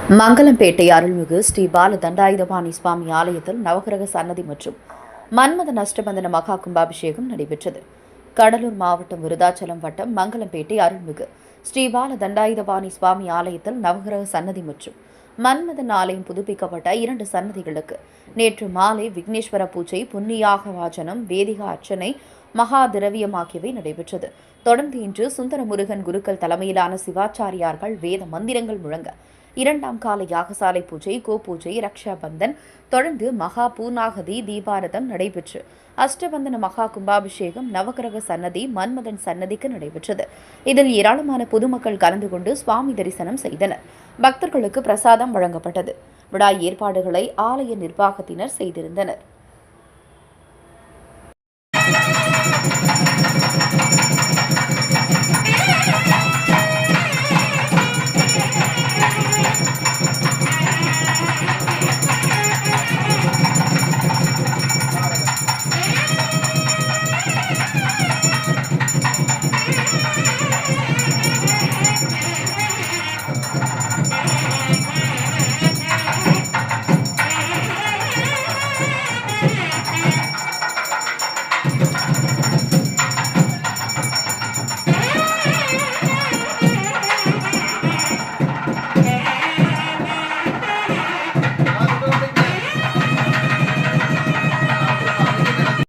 மங்கலம்பேட்டை அருள்மிகு ஸ்ரீ பால தண்டாயுதபாணி சுவாமி ஆலயத்தில் நவகிரக சன்னதி மற்றும் மன்மத அஷ்டபந்தன மகா கும்பாபிஷேகம் நடைபெற்றது. கடலூர் மாவட்டம் விருதாச்சலம் வட்டம் மங்கலம்பேட்டை அருள்மிகு ஸ்ரீ பால தண்டாயுதபாணி சுவாமி ஆலயத்தில் நவகிரக சன்னதி மற்றும் மன்மதன் ஆலயம் புதுப்பிக்கப்பட்ட 2 சன்னதிகளுக்கு நேற்று மாலை விக்னேஸ்வர பூஜை, புண்ணியாக வாசனம், வேதிகா அர்ச்சனை, மகா திரவியம் ஆகியவை நடைபெற்றது. தொடர்ந்து இன்று சுந்தர முருகன் குருக்கள் தலைமையிலான சிவாச்சாரியார்கள் வேத மந்திரங்கள் முழங்க 2ஆம் கால யாகசாலை பூஜை, கோபூஜை, ரக்ஷாபந்தன், தொடர்ந்து மகா பூர்ணாகதி தீபாரதம் நடைபெற்று அஷ்டபந்தன மகா கும்பாபிஷேகம் நவகிரக சன்னதி, மன்மதன் சன்னதிக்கு நடைபெற்றது. இதில் ஏராளமான பொதுமக்கள் கலந்து கொண்டு சுவாமி தரிசனம் செய்தனர். பக்தர்களுக்கு பிரசாதம் வழங்கப்பட்டது. விழா ஏற்பாடுகளை ஆலய நிர்வாகத்தினர் செய்திருந்தனர்.